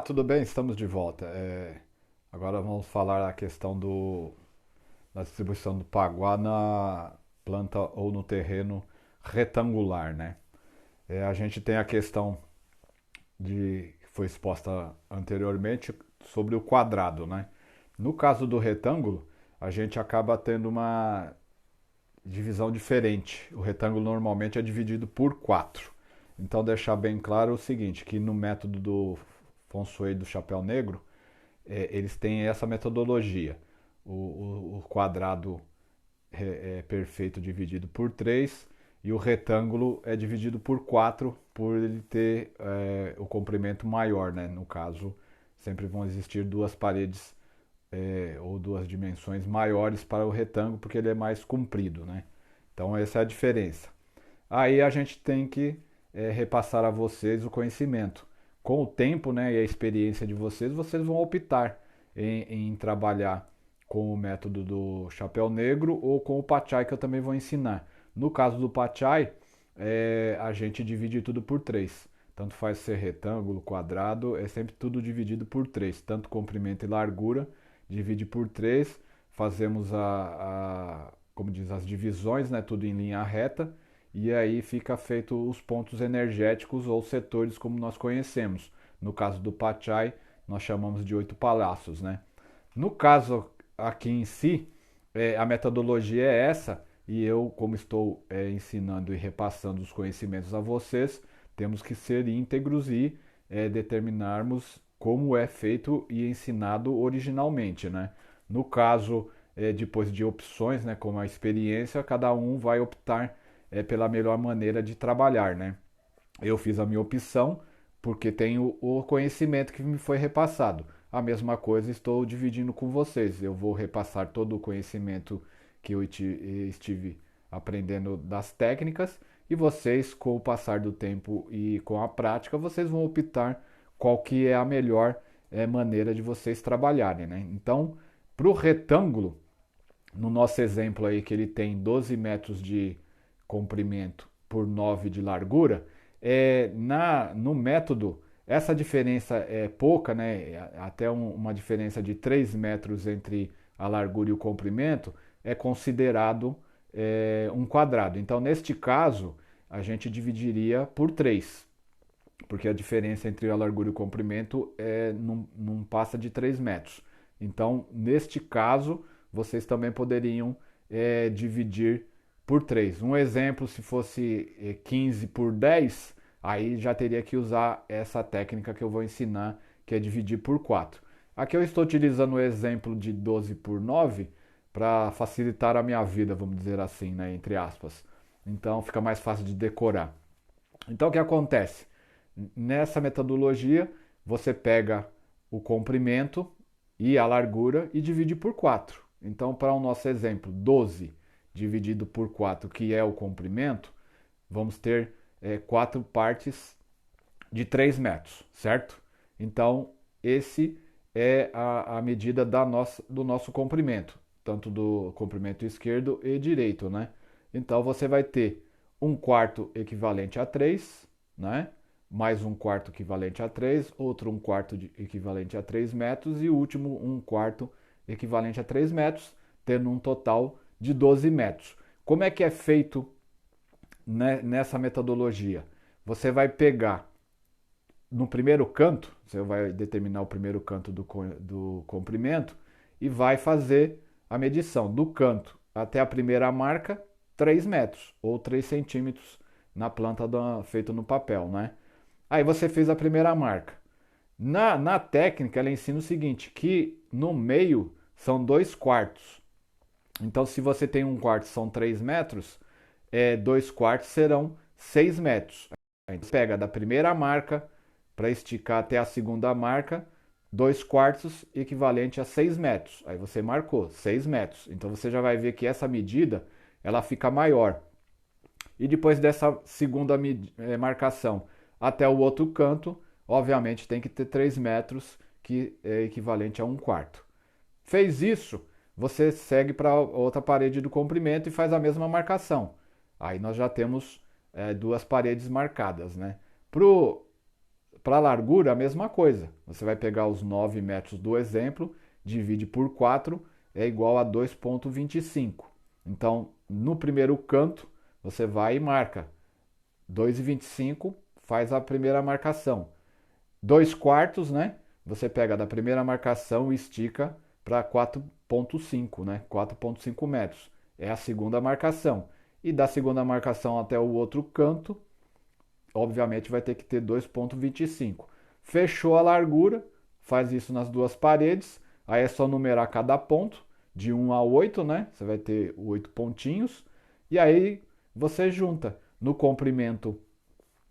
Tudo bem? Estamos de volta. Agora vamos falar a questão da distribuição do Paguá na planta ou no terreno retangular, né? A gente tem a questão que foi exposta anteriormente sobre o quadrado, né? No caso do retângulo, a gente acaba tendo uma divisão diferente. O retângulo normalmente é dividido por 4. Então deixar bem claro o seguinte, que no método do Feng do Chapéu Negro, eles têm essa metodologia. O quadrado é perfeito dividido por 3 e o retângulo é dividido por 4 por ele ter o comprimento maior, né? No caso, sempre vão existir duas paredes ou duas dimensões maiores para o retângulo porque ele é mais comprido, né? Então essa é a diferença. Aí a gente tem que repassar a vocês o conhecimento. Com o tempo, né, e a experiência de vocês, vocês vão optar em trabalhar com o método do chapéu negro ou com o Pachai, que eu também vou ensinar. No caso do Pachai, a gente divide tudo por 3. Tanto faz ser retângulo, quadrado, é sempre tudo dividido por 3. Tanto comprimento e largura, divide por 3. Fazemos como diz, as divisões, né, tudo em linha reta e aí fica feito os pontos energéticos ou setores como nós conhecemos. No caso do Pachai, nós chamamos de 8 palácios, né? No caso aqui em si, a metodologia é essa e eu, como estou ensinando e repassando os conhecimentos a vocês, temos que ser íntegros e determinarmos como é feito e ensinado originalmente, né? No caso, depois de opções, né, como a experiência, cada um vai optar pela melhor maneira de trabalhar, né? Eu fiz a minha opção porque tenho o conhecimento que me foi repassado. A mesma coisa estou dividindo com vocês. Eu vou repassar todo o conhecimento que eu estive aprendendo das técnicas e vocês, com o passar do tempo e com a prática, vocês vão optar qual que é a melhor maneira de vocês trabalharem, né? Então, para o retângulo, no nosso exemplo aí que ele tem 12 metros de comprimento por 9 de largura, no método essa diferença é pouca, né? Até uma diferença de 3 metros entre a largura e o comprimento é considerado um quadrado. Então, neste caso, a gente dividiria por 3, porque a diferença entre a largura e o comprimento não passa de 3 metros. Então, neste caso, vocês também poderiam dividir por 3. Um exemplo, se fosse 15 por 10, aí já teria que usar essa técnica que eu vou ensinar, que é dividir por 4. Aqui eu estou utilizando o exemplo de 12 por 9 para facilitar a minha vida, vamos dizer assim, né, entre aspas. Então fica mais fácil de decorar. Então o que acontece? Nessa metodologia, você pega o comprimento e a largura e divide por 4. Então, para o nosso exemplo, 12 dividido por 4, que é o comprimento, vamos ter 4 partes de 3 metros, certo? Então, esse é a medida do nosso comprimento, tanto do comprimento esquerdo e direito, né? Então, você vai ter um quarto equivalente a 3, né? Mais um quarto equivalente a 3, outro um quarto equivalente a 3 metros e o último um quarto equivalente a 3 metros, tendo um total de 12 metros. Como é que é feito nessa metodologia? Você vai pegar no primeiro canto, você vai determinar o primeiro canto do comprimento e vai fazer a medição do canto até a primeira marca, 3 metros ou 3 centímetros na planta feita no papel, né? Aí você fez a primeira marca. Na técnica, ela ensina o seguinte, que no meio são 2 quartos. Então, se você tem um quarto, são 3 metros, 2 quartos serão 6 metros. A gente pega da primeira marca para esticar até a segunda marca, 2 quartos equivalente a 6 metros. Aí você marcou 6 metros. Então você já vai ver que essa medida ela fica maior. E depois dessa segunda marcação até o outro canto, obviamente tem que ter 3 metros, que é equivalente a um quarto. Fez isso, você segue para outra parede do comprimento e faz a mesma marcação. Aí nós já temos duas paredes marcadas, né? para a largura, a mesma coisa. Você vai pegar os 9 metros do exemplo, divide por 4, é igual a 2,25. Então, no primeiro canto, você vai e marca 2,25, faz a primeira marcação. 2 quartos, né? Você pega da primeira marcação e estica para 4,5, né? 4,5 metros. É a segunda marcação. E da segunda marcação até o outro canto, obviamente vai ter que ter 2,25. Fechou a largura, faz isso nas duas paredes, aí é só numerar cada ponto, de 1 a 8, né? Você vai ter 8 pontinhos, e aí você junta. No comprimento,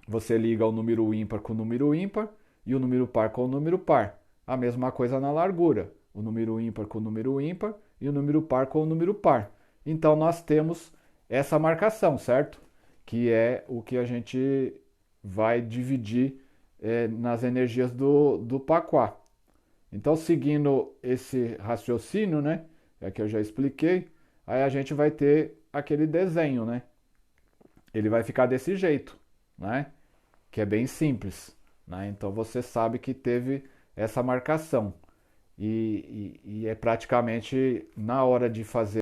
você liga o número ímpar com o número ímpar, e o número par com o número par. A mesma coisa na largura, o número ímpar com o número ímpar, e o número par com o número par. Então nós temos essa marcação, certo? Que é o que a gente vai dividir nas energias do Paquá. Então, seguindo esse raciocínio, né, que eu já expliquei, aí a gente vai ter aquele desenho, né? Ele vai ficar desse jeito, né? Que é bem simples, né? Então você sabe que teve essa marcação e é praticamente na hora de fazer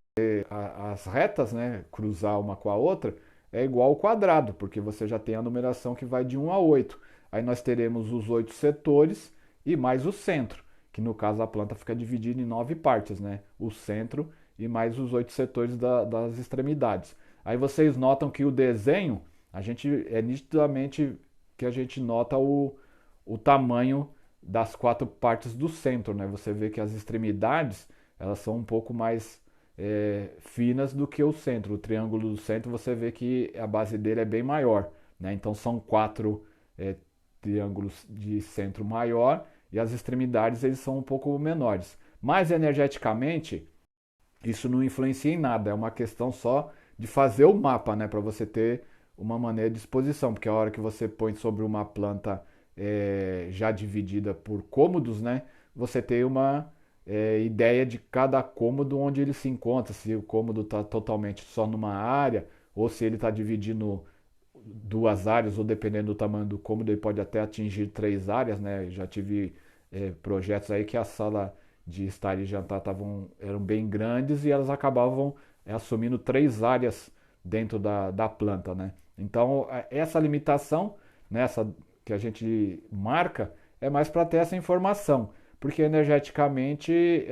as retas, né, cruzar uma com a outra, é igual ao quadrado, porque você já tem a numeração que vai de 1 a 8. Aí nós teremos os 8 setores e mais o centro, que no caso a planta fica dividida em 9 partes, né? O centro e mais os 8 setores das extremidades. Aí vocês notam que o desenho, a gente é nitidamente que a gente nota o tamanho das 4 partes do centro, né? Você vê que as extremidades, elas são um pouco mais finas do que o centro. O triângulo do centro você vê que a base dele é bem maior, né? Então são 4 triângulos de centro maior e as extremidades eles são um pouco menores. Mas energeticamente isso não influencia em nada, é uma questão só de fazer o mapa, né? Para você ter uma maneira de disposição, porque a hora que você põe sobre uma planta já dividida por cômodos, né? Você tem uma ideia de cada cômodo onde ele se encontra, se o cômodo está totalmente só numa área, ou se ele está dividindo duas áreas, ou dependendo do tamanho do cômodo, ele pode até atingir 3 áreas, né? Já tive projetos aí que a sala de estar e jantar eram bem grandes e elas acabavam assumindo 3 áreas dentro da planta, né? Então, essa limitação, né, essa que a gente marca, é mais para ter essa informação, porque energeticamente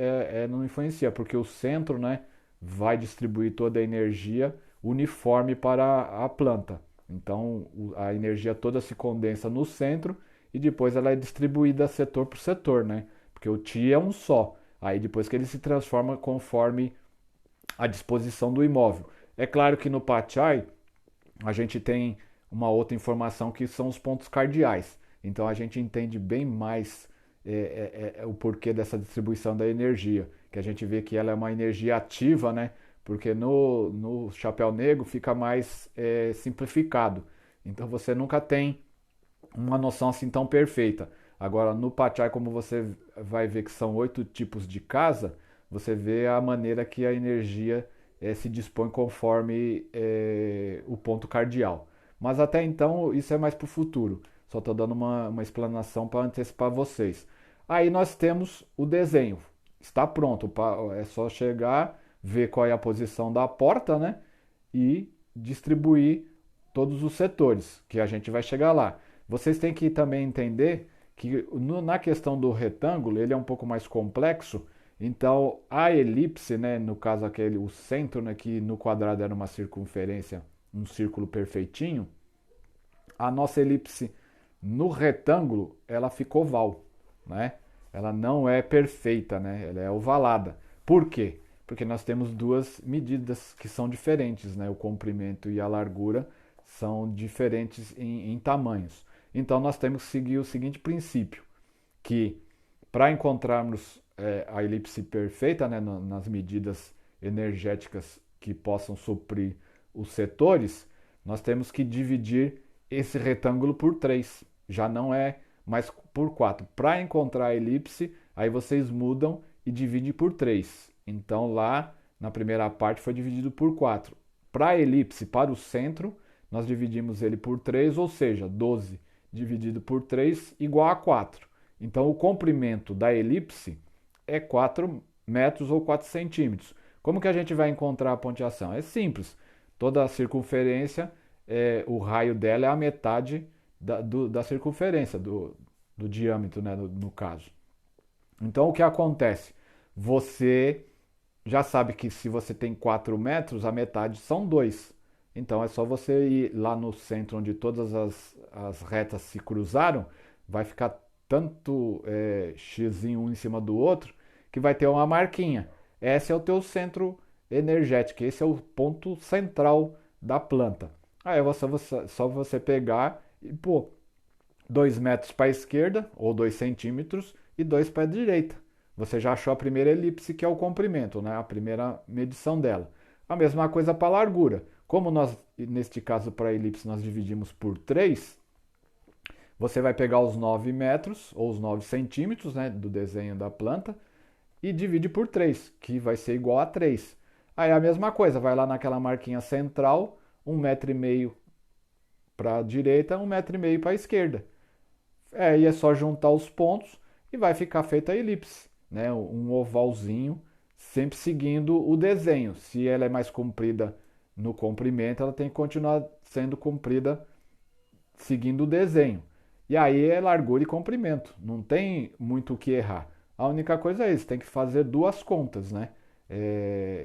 não influencia, porque o centro, né, vai distribuir toda a energia uniforme para a planta. Então a energia toda se condensa no centro e depois ela é distribuída setor por setor, né? Porque o Ti é um só. Aí depois que ele se transforma conforme a disposição do imóvel. É claro que no Pachai a gente tem uma outra informação que são os pontos cardeais. Então a gente entende bem mais o porquê dessa distribuição da energia, que a gente vê que ela é uma energia ativa, né? Porque no chapéu negro fica mais simplificado. Então você nunca tem uma noção assim tão perfeita. Agora no Pachai, como você vai ver que são 8 tipos de casa, você vê a maneira que a energia se dispõe conforme o ponto cardial. Mas até então isso é mais para o futuro. Só estou dando uma explanação para antecipar vocês. Aí nós temos o desenho. Está pronto. É só chegar, ver qual é a posição da porta, né? E distribuir todos os setores, que a gente vai chegar lá. Vocês têm que também entender que na questão do retângulo, ele é um pouco mais complexo. Então, a elipse, né, no caso aquele, o centro, né, que no quadrado era uma circunferência, um círculo perfeitinho, a nossa elipse no retângulo, ela fica oval, né? Ela não é perfeita, né? Ela é ovalada. Por quê? Porque nós temos duas medidas que são diferentes, né? O comprimento e a largura são diferentes em tamanhos. Então nós temos que seguir o seguinte princípio, que para encontrarmos a elipse perfeita, né, nas medidas energéticas que possam suprir os setores, nós temos que dividir esse retângulo por 3. Já não é mais por 4. Para encontrar a elipse, aí vocês mudam e dividem por 3. Então lá na primeira parte foi dividido por 4. Para a elipse, para o centro, nós dividimos ele por 3, ou seja, 12 dividido por 3 igual a 4. Então, o comprimento da elipse é 4 metros ou 4 centímetros. Como que a gente vai encontrar a pontiação? É simples. Toda a circunferência, o raio dela é a metade da circunferência, do diâmetro, né, no caso. Então, o que acontece? Você já sabe que se você tem 4 metros, a metade são 2. Então, é só você ir lá no centro onde todas as retas se cruzaram, vai ficar tanto xizinho um em cima do outro, que vai ter uma marquinha. Esse é o teu centro energético, esse é o ponto central da planta. Aí é só você pegar e pôr 2 metros para a esquerda, ou 2 centímetros, e 2 para a direita. Você já achou a primeira elipse, que é o comprimento, né? A primeira medição dela. A mesma coisa para a largura. Como nós, neste caso para a elipse, nós dividimos por 3, você vai pegar os 9 metros, ou os 9 centímetros, né, do desenho da planta, e divide por 3, que vai ser igual a 3. Aí a mesma coisa, vai lá naquela marquinha central, 1,5 m para a direita, 1,5 m para a esquerda. E é só juntar os pontos e vai ficar feita a elipse, né? Um ovalzinho, sempre seguindo o desenho. Se ela é mais comprida no comprimento, ela tem que continuar sendo comprida seguindo o desenho. E aí é largura e comprimento, não tem muito o que errar. A única coisa é isso, tem que fazer duas contas, né?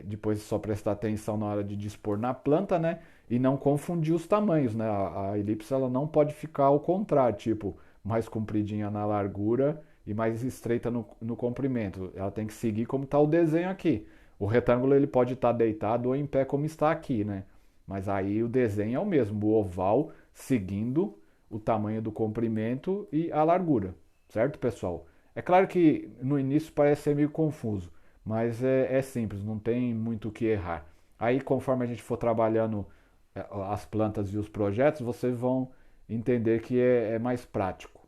Depois só prestar atenção na hora de dispor na planta, né? E não confundir os tamanhos, né? A elipse ela não pode ficar ao contrário, tipo, mais compridinha na largura e mais estreita no comprimento. Ela tem que seguir como está o desenho aqui. O retângulo ele pode estar deitado ou em pé como está aqui, né? Mas aí o desenho é o mesmo, o oval seguindo o tamanho do comprimento e a largura, certo, pessoal? É claro que no início parece ser meio confuso, mas é simples, não tem muito o que errar. Aí, conforme a gente for trabalhando as plantas e os projetos, vocês vão entender que é mais prático.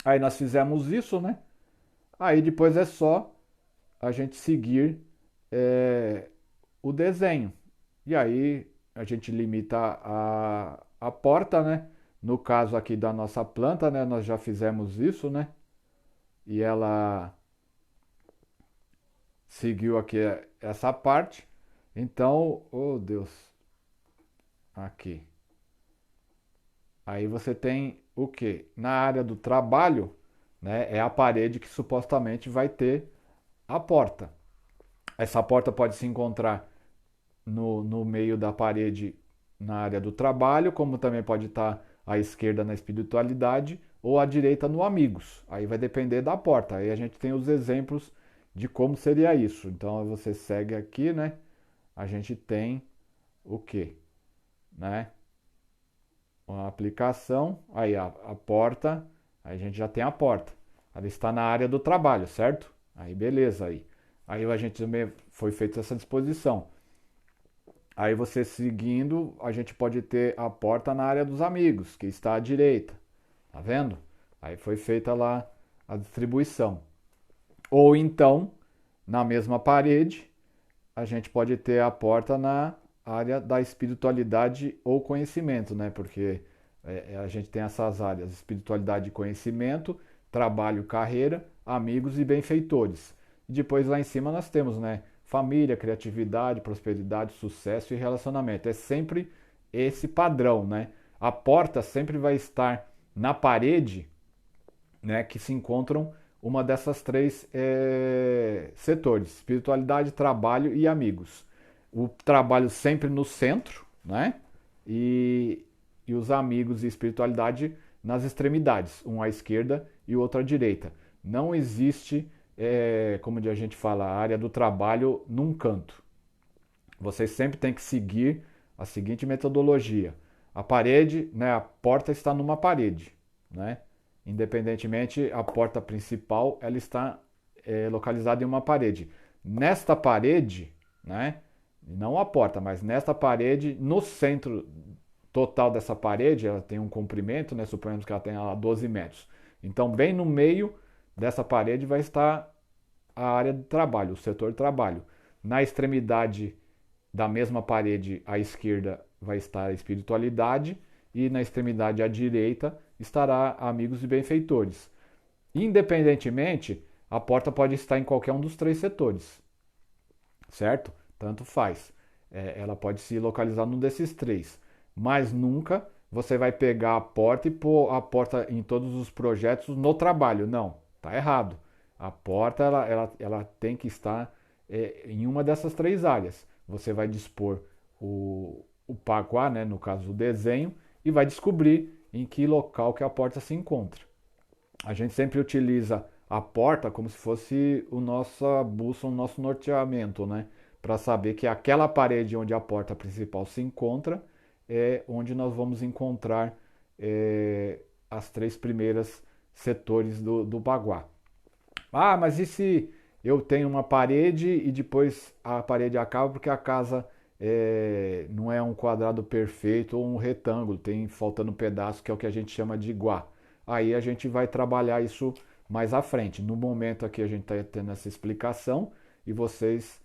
Aí nós fizemos isso, né? Aí depois é só a gente seguir o desenho. E aí a gente limita a porta, né? No caso aqui da nossa planta, né? Nós já fizemos isso, né? E ela seguiu aqui essa parte. Então, oh Deus, aqui. Aí você tem o que? Na área do trabalho, né? É a parede que supostamente vai ter a porta. Essa porta pode se encontrar no meio da parede na área do trabalho, como também pode estar à esquerda na espiritualidade ou à direita no amigos. Aí vai depender da porta. Aí a gente tem os exemplos de como seria isso. Então você segue aqui, né? A gente tem o que, né? Uma aplicação, aí a porta, aí a gente já tem a porta. Ela está na área do trabalho, certo? Aí beleza aí. Aí a gente também foi feita essa disposição. Aí você seguindo, a gente pode ter a porta na área dos amigos, que está à direita. Tá vendo? Aí foi feita lá a distribuição. Ou então, na mesma parede, a gente pode ter a porta na área da espiritualidade ou conhecimento, né? Porque a gente tem essas áreas: espiritualidade e conhecimento, trabalho, carreira, amigos e benfeitores. E depois lá em cima nós temos, né? Família, criatividade, prosperidade, sucesso e relacionamento. É sempre esse padrão, né? A porta sempre vai estar na parede, né? Que se encontram uma dessas três setores: espiritualidade, trabalho e amigos. O trabalho sempre no centro, né? E os amigos e espiritualidade nas extremidades, um à esquerda e o outro à direita. Não existe, como a gente fala, a área do trabalho num canto. Vocês sempre têm que seguir a seguinte metodologia: a parede, né? A porta está numa parede, né? Independentemente, a porta principal ela está localizada em uma parede. Nesta parede, né? Não a porta, mas nesta parede, no centro total dessa parede, ela tem um comprimento, né? Suponhamos que ela tenha 12 metros. Então, bem no meio dessa parede vai estar a área de trabalho, o setor de trabalho. Na extremidade da mesma parede, à esquerda, vai estar a espiritualidade e na extremidade à direita estará amigos e benfeitores. Independentemente, a porta pode estar em qualquer um dos três setores, certo? Tanto faz. Ela pode se localizar num desses três, mas nunca você vai pegar a porta e pôr a porta em todos os projetos no trabalho. Não, tá errado. A porta ela tem que estar em uma dessas três áreas. Você vai dispor o Paguá, né, no caso o desenho, e vai descobrir em que local que a porta se encontra. A gente sempre utiliza a porta como se fosse o nossa bússola, o nosso norteamento, né? Para saber que aquela parede onde a porta principal se encontra é onde nós vamos encontrar as três primeiras setores do Baguá. Ah, mas e se eu tenho uma parede e depois a parede acaba porque a casa não é um quadrado perfeito ou um retângulo, tem faltando um pedaço que é o que a gente chama de iguá. Aí a gente vai trabalhar isso mais à frente. No momento aqui a gente está tendo essa explicação e vocês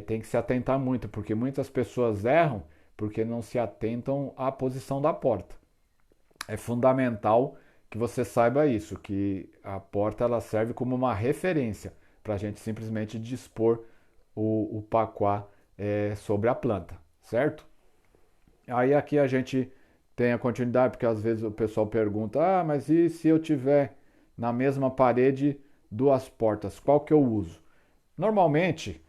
têm que se atentar muito, porque muitas pessoas erram porque não se atentam à posição da porta. É fundamental que você saiba isso, que a porta ela serve como uma referência para a gente simplesmente dispor o paquá sobre a planta, certo? Aí aqui a gente tem a continuidade, porque às vezes o pessoal pergunta, ah, mas e se eu tiver na mesma parede duas portas, qual que eu uso? Normalmente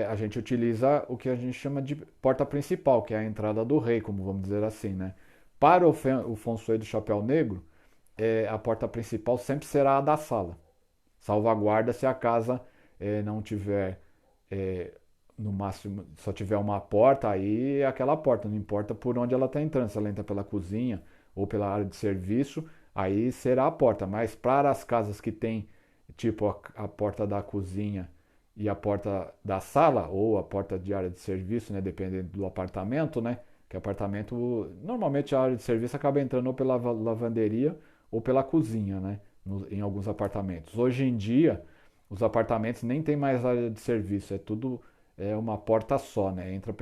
a gente utiliza o que a gente chama de porta principal, que é a entrada do rei, como vamos dizer assim, né? Para o Feng Shui do Chapéu Negro, a porta principal sempre será a da sala. Salvaguarda se a casa não tiver, no máximo, só tiver uma porta, aí é aquela porta, não importa por onde ela está entrando, se ela entra pela cozinha ou pela área de serviço, aí será a porta. Mas para as casas que tem, tipo a porta da cozinha e a porta da sala, ou a porta de área de serviço, né, dependendo do apartamento, né? Que apartamento, normalmente a área de serviço acaba entrando ou pela lavanderia ou pela cozinha, né? Em alguns apartamentos. Hoje em dia, os apartamentos nem tem mais área de serviço, é tudo uma porta só, né? Entra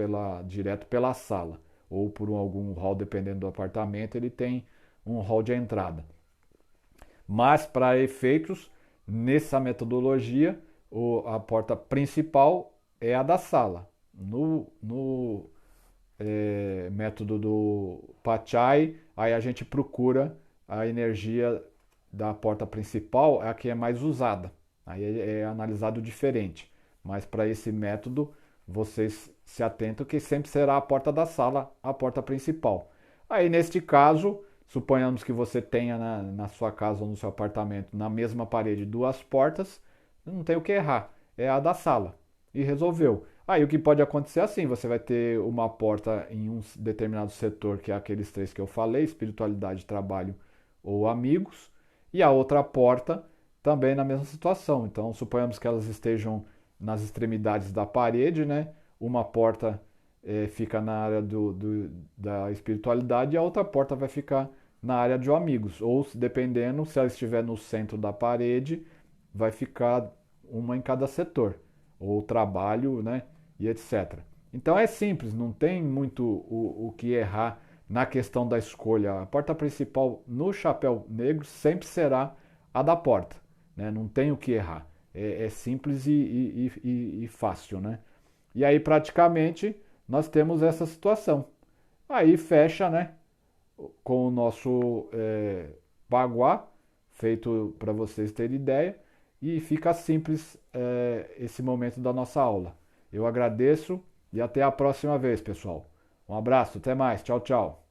direto pela sala ou por algum hall, dependendo do apartamento, ele tem um hall de entrada. Mas para efeitos, nessa metodologia, a porta principal é a da sala. No método do Pachai, aí a gente procura a energia da porta principal, é a que é mais usada. Aí é analisado diferente. Mas para esse método, vocês se atentam que sempre será a porta da sala a porta principal. Aí neste caso, suponhamos que você tenha na sua casa ou no seu apartamento, na mesma parede, duas portas, não tem o que errar, é a da sala. E resolveu. Aí o que pode acontecer é assim, você vai ter uma porta em um determinado setor, que é aqueles três que eu falei, espiritualidade, trabalho ou amigos, e a outra porta também na mesma situação. Então, suponhamos que elas estejam nas extremidades da parede, né? Uma porta fica na área da espiritualidade e a outra porta vai ficar na área de amigos. Ou, dependendo, se ela estiver no centro da parede, vai ficar uma em cada setor, ou trabalho, né? E etc. Então é simples, não tem muito o que errar na questão da escolha. A porta principal no chapéu negro sempre será a da porta, né? Não tem o que errar. É simples e fácil, né? E aí praticamente nós temos essa situação. Aí fecha, né? Com o nosso baguá, feito para vocês terem ideia, e fica simples esse momento da nossa aula. Eu agradeço e até a próxima vez, pessoal. Um abraço, até mais, tchau, tchau.